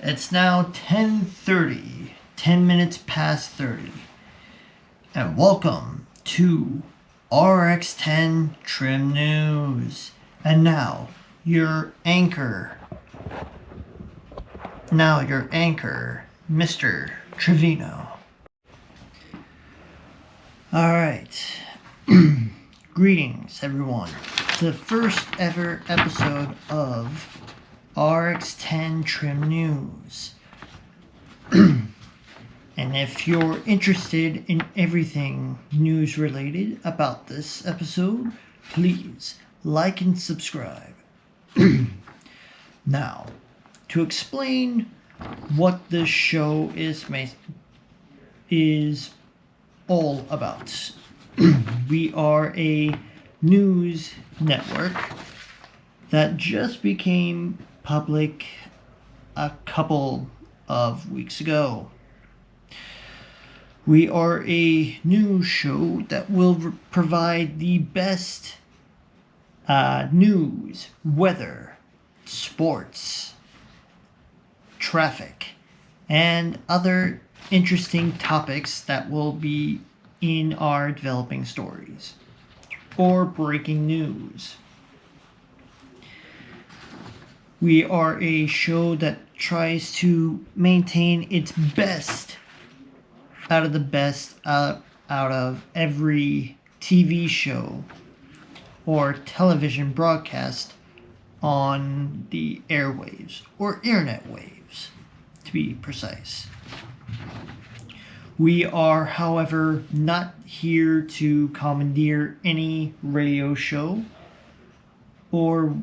It's now 10:30, 10 minutes past 30, and welcome to RX10 Trim News. And now, your anchor, Mr. Trevino. Alright, greetings everyone. The first ever episode of RX10 Trim News. And if you're interested in everything news related about this episode, please like and subscribe. Now, to explain what this show is all about. We are a news network that just became public a couple of weeks ago. We are a news show that will provide the best news, weather, sports, traffic, and other interesting topics that will be in our developing stories or breaking news. We are a show that tries to maintain its best out of the best out of every TV show or television broadcast on the airwaves or internet waves, to be precise. We are, however, not here to commandeer any radio show or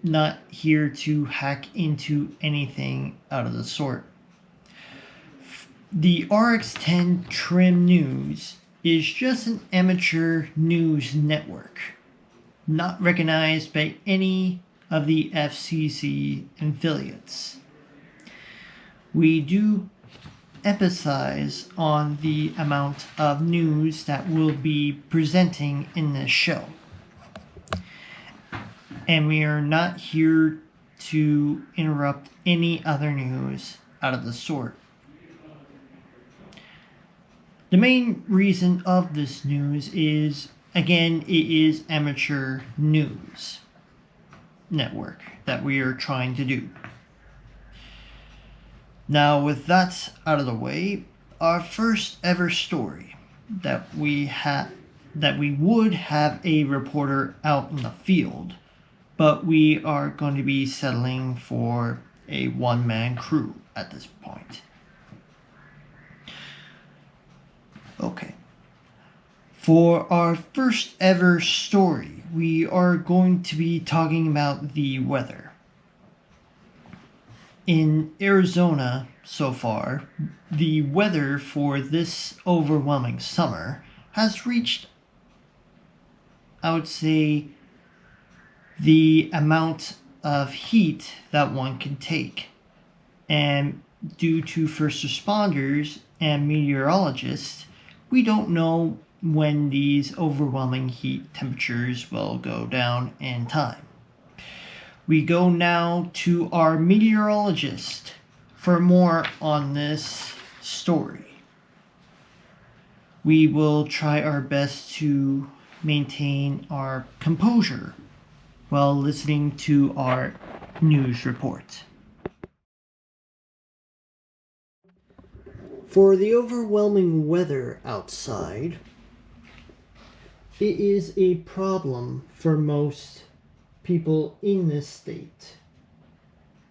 not here to hack into anything out of the sort. The RX10 Trim News is just an amateur news network, not recognized by any of the FCC affiliates. We do emphasize on the amount of news that we'll be presenting in this show. And we are not here to interrupt any other news out of the sort. The main reason of this news is, again, it is amateur news network that we are trying to do. Now, with that out of the way, our first ever story that we would have a reporter out in the field, but we are going to be settling for a one-man crew at this point. Okay. For our first ever story, we are going to be talking about the weather. In Arizona so far, the weather for this overwhelming summer has reached, I would say, the amount of heat that one can take. And due to first responders and meteorologists, we don't know when these overwhelming heat temperatures will go down in time. We go now to our meteorologist for more on this story. We will try our best to maintain our composure while listening to our news report. For the overwhelming weather outside, it is a problem for most people in this state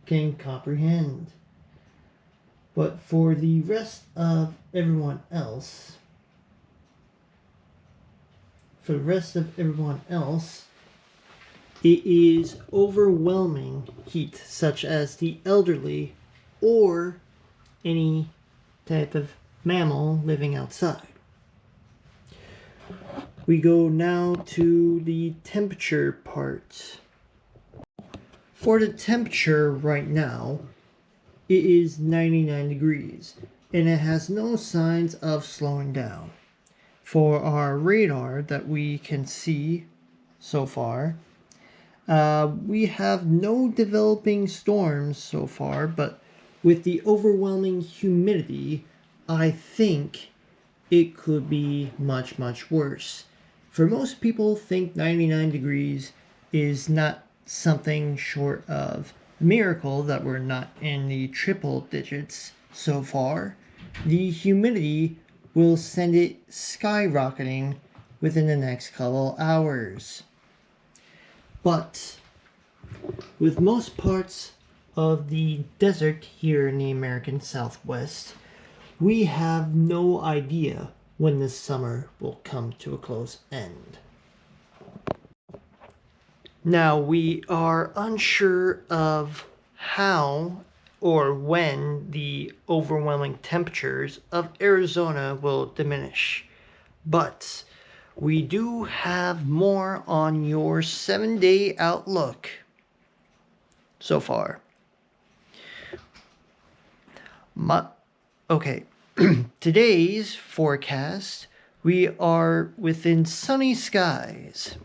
can comprehend. But for the rest of everyone else, it is overwhelming heat, such as the elderly or any type of mammal living outside. We go now to the temperature part. For the temperature right now, it is 99 degrees, and it has no signs of slowing down. For our radar that we can see so far, we have no developing storms so far, but with the overwhelming humidity, I think it could be much, much worse. For most people, think 99 degrees is not something short of a miracle that we're not in the triple digits so far. The humidity will send it skyrocketing within the next couple hours. But with most parts of the desert here in the American Southwest, we have no idea when this summer will come to a close end. Now, we are unsure of how or when the overwhelming temperatures of Arizona will diminish, but we do have more on your 7-day outlook so far. Okay, today's forecast, we are within sunny skies.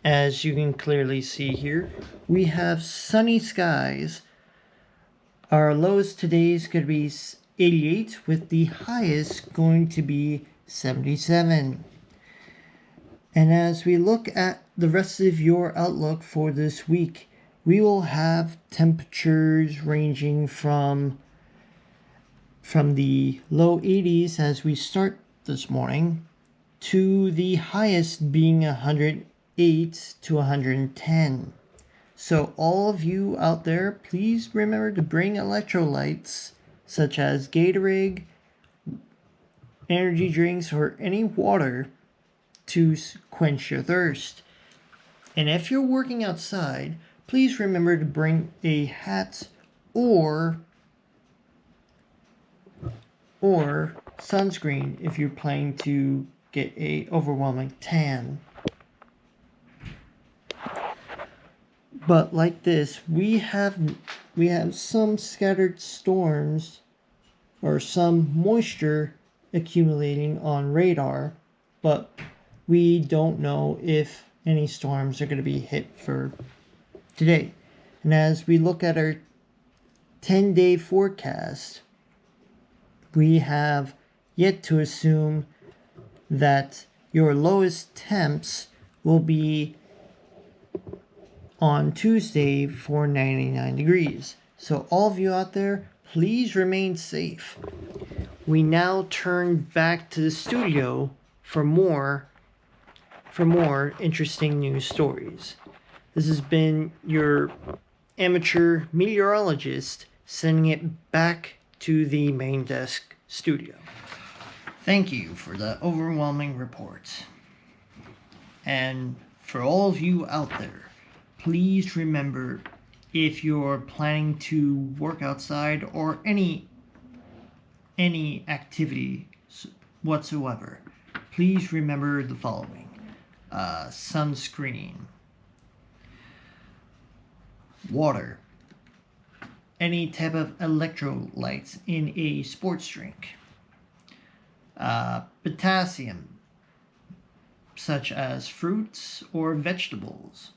As you can clearly see here, we have sunny skies. Our lowest today is going to be 88, with the highest going to be 77. And as we look at the rest of your outlook for this week, we will have temperatures ranging from the low 80s as we start this morning to the highest being 108 to 110. So all of you out there, please remember to bring electrolytes such as Gatorade, energy drinks, or any water to quench your thirst. And if you're working outside, please remember to bring a hat or sunscreen if you're planning to get a overwhelming tan. But like this, we have some scattered storms or some moisture accumulating on radar, but we don't know if any storms are going to be hit for today. And as we look at our 10-day forecast, we have yet to assume that your lowest temps will be on Tuesday for 99 degrees. So all of you out there, please remain safe. We now turn back to the studio for more interesting news stories. This has been your amateur meteorologist sending it back to the main desk studio. Thank you for the overwhelming report. And for all of you out there, please remember, if you're planning to work outside or any activity whatsoever, please remember the following: sunscreen, water, any type of electrolytes in a sports drink, potassium, such as fruits or vegetables.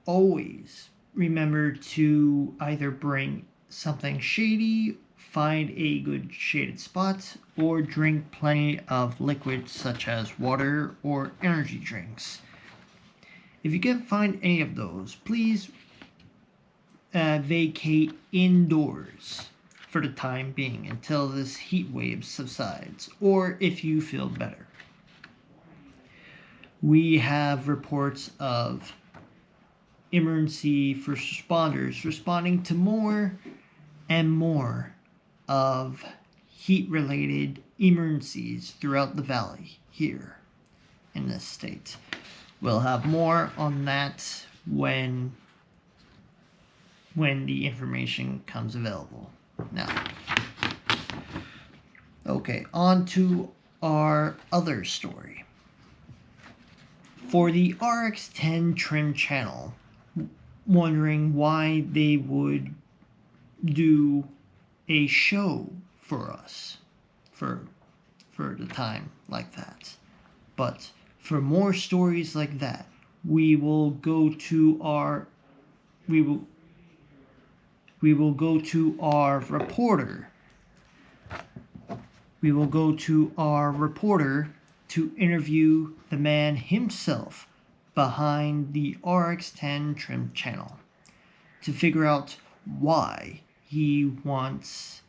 Always remember to either bring something shady, find a good shaded spot, or drink plenty of liquids such as water or energy drinks. If you can't find any of those, please vacate indoors for the time being until this heat wave subsides, or if you feel better. We have reports of emergency first responders responding to more and more of heat-related emergencies throughout the valley here in this state. We'll have more on that when the information comes available. Now, okay, on to our other story. For the RX10 trim channel, wondering why they would do a show for us for the time like that. But for more stories like that, we will we will go to our reporter. We will go to our reporter to interview the man himself behind the RX10 trim channel to figure out why he wants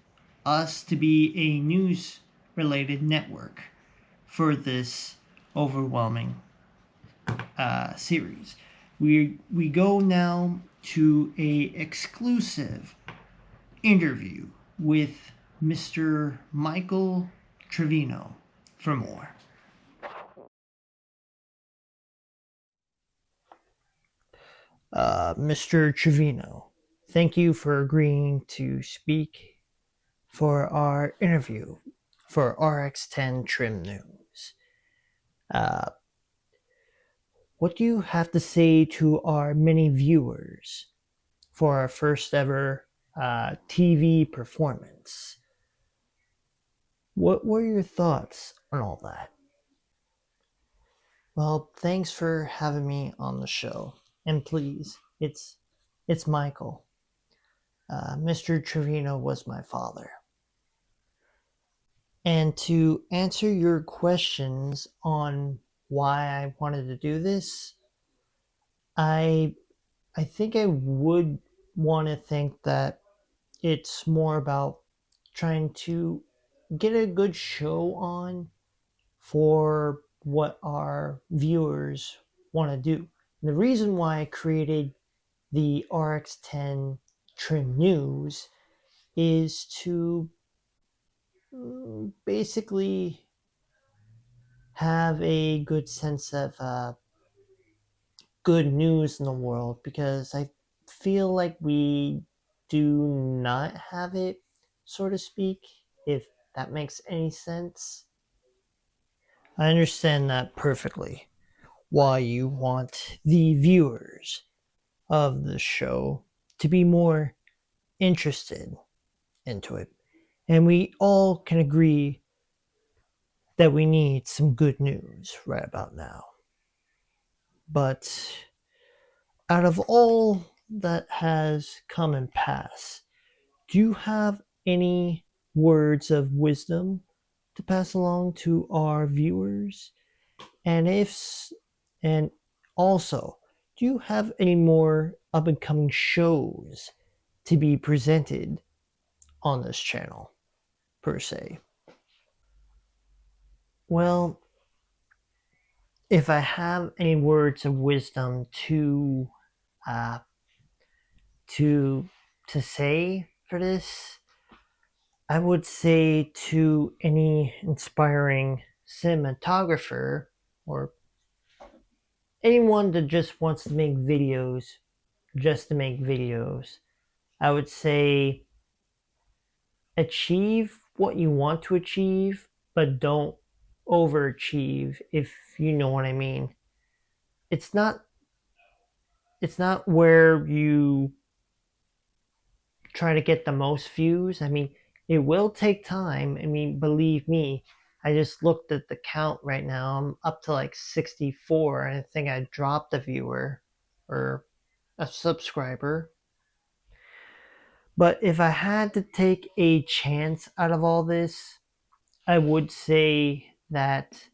us to be a news related network for this overwhelming series. We go now to a exclusive interview with Mr. Michael Trevino for more. Mr. Trevino, thank you for agreeing to speak for our interview for RX10 Trim News. Uh, what do you have to say to our many viewers for our first ever TV performance? What were your thoughts on all that? Well, thanks for having me on the show. And please, it's Michael. Mr. Trevino was my father. And to answer your questions on why I wanted to do this, I think I would want to think that it's more about trying to get a good show on for what our viewers want to do. And the reason why I created the RX10 Trim News is to basically have a good sense of good news in the world, because I feel like we do not have it, so to speak, if that makes any sense. I understand that perfectly, why you want the viewers of the show to be more interested into it. And we all can agree that we need some good news right about now. But out of all that has come and passed, do you have any words of wisdom to pass along to our viewers? And and also, do you have any more up and coming shows to be presented on this channel, per se? Well, if I have any words of wisdom uh, to to say for this, I would say to any inspiring cinematographer or anyone that just wants to make videos just to make videos, I would say achieve what you want to achieve, but don't overachieve, if you know what I mean. It's not where you try to get the most views. I mean, it will take time. I mean, believe me, I just looked at the count right now. I'm up to like 64, and I think I dropped a viewer or a subscriber. But if I had to take a chance out of all this, I would say that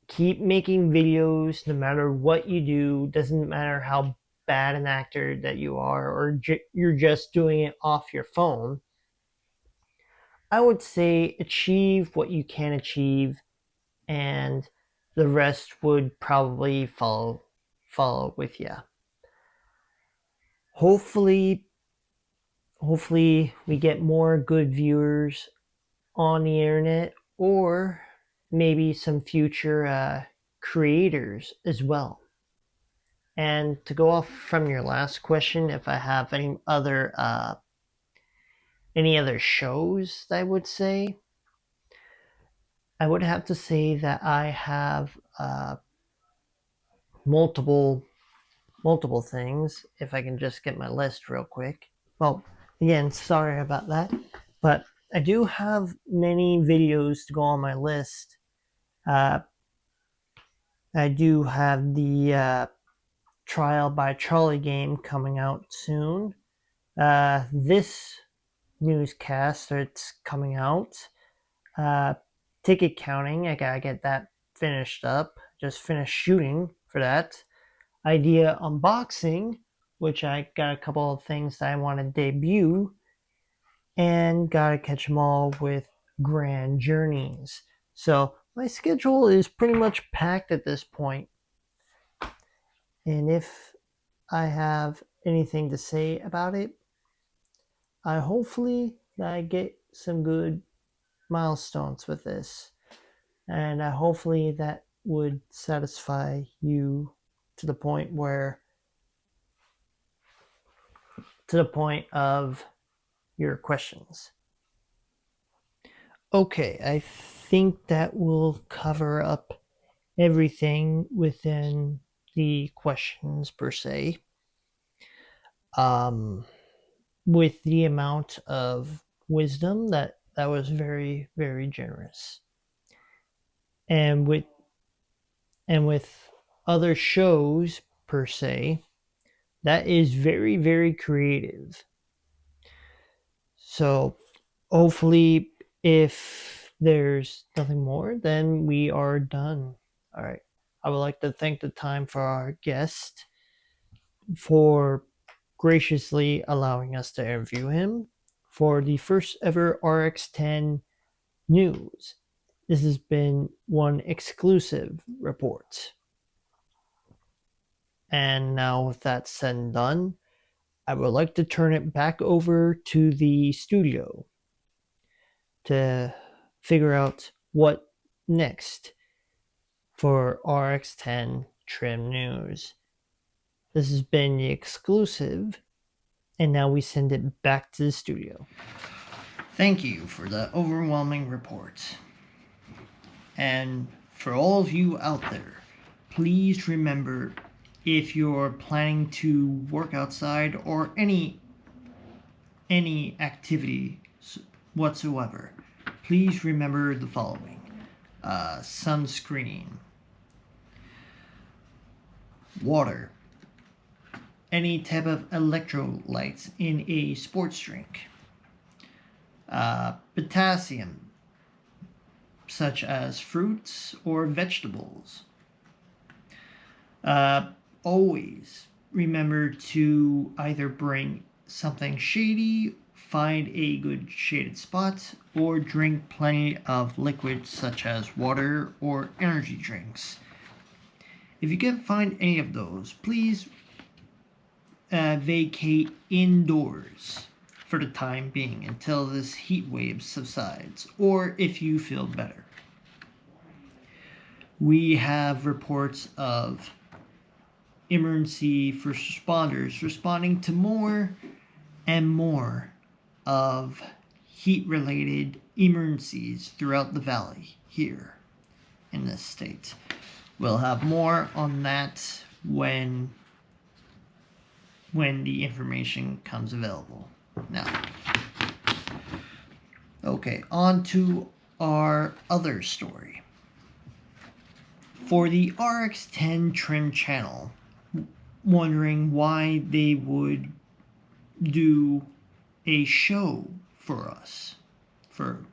keep making videos no matter what you do. Doesn't matter how bad an actor that you are, or you're just doing it off your phone. I would say achieve what you can achieve, and the rest would probably follow with you. Hopefully, we get more good viewers on the internet, or maybe some future creators as well. And to go off from your last question, if I have any other shows, I would say I would have to say that I have multiple things. If I can just get my list real quick. Well, again, sorry about that, but I do have many videos to go on my list. I do have the Trial by Charlie game coming out soon. This newscast that's coming out, ticket counting, I gotta get that finished up. Just finished shooting for that. Idea unboxing, which I got a couple of things that I want to debut, and gotta catch them all with grand journeys. So my schedule is pretty much packed at this point. And if I have anything to say about it, I hopefully I get some good milestones with this, and hopefully that would satisfy you to the point where to the point of your questions. Okay, I think that will cover up everything within the questions per se. Um, with the amount of wisdom that was very very generous, and with other shows per se, that is very very creative. So hopefully, if there's nothing more, then we are done. All right. I would like to thank the time for our guest for graciously allowing us to interview him for the first ever RX10 news. This has been one exclusive report. And now, with that said and done, I would like to turn it back over to the studio to figure out what next for RX10 Trim News. This has been the exclusive, and now we send it back to the studio. Thank you for the overwhelming report. And for all of you out there, please remember, if you're planning to work outside or any activity whatsoever, please remember the following: sunscreen, water, any type of electrolytes in a sports drink, potassium, such as fruits or vegetables. Always remember to either bring something shady, find a good shaded spot, or drink plenty of liquids such as water or energy drinks. If you can't find any of those, please vacate indoors for the time being until this heat wave subsides, or if you feel better. We have reports of emergency first responders responding to more and more of heat-related emergencies throughout the valley here in this state. We'll have more on that when the information comes available. Now, okay, on to our other story. For the RX10 Trim channel, wondering why they would do a show for us for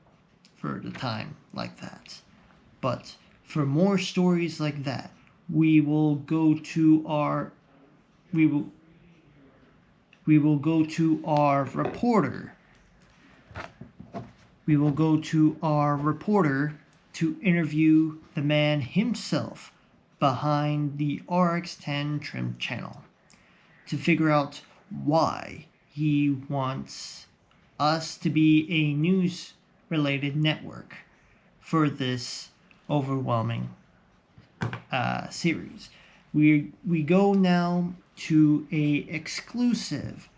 the time like that. But for more stories like that, we will go to our reporter. We will go to our reporter to interview the man himself behind the RX10 Trim channel to figure out why he wants us to be a news-related network for this overwhelming series. We go now to a exclusive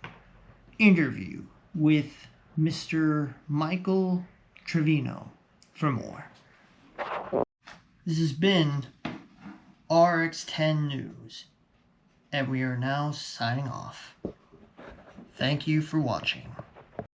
interview with Mr. Michael Trevino for more. This has been RX10 News, and we are now signing off. Thank you for watching.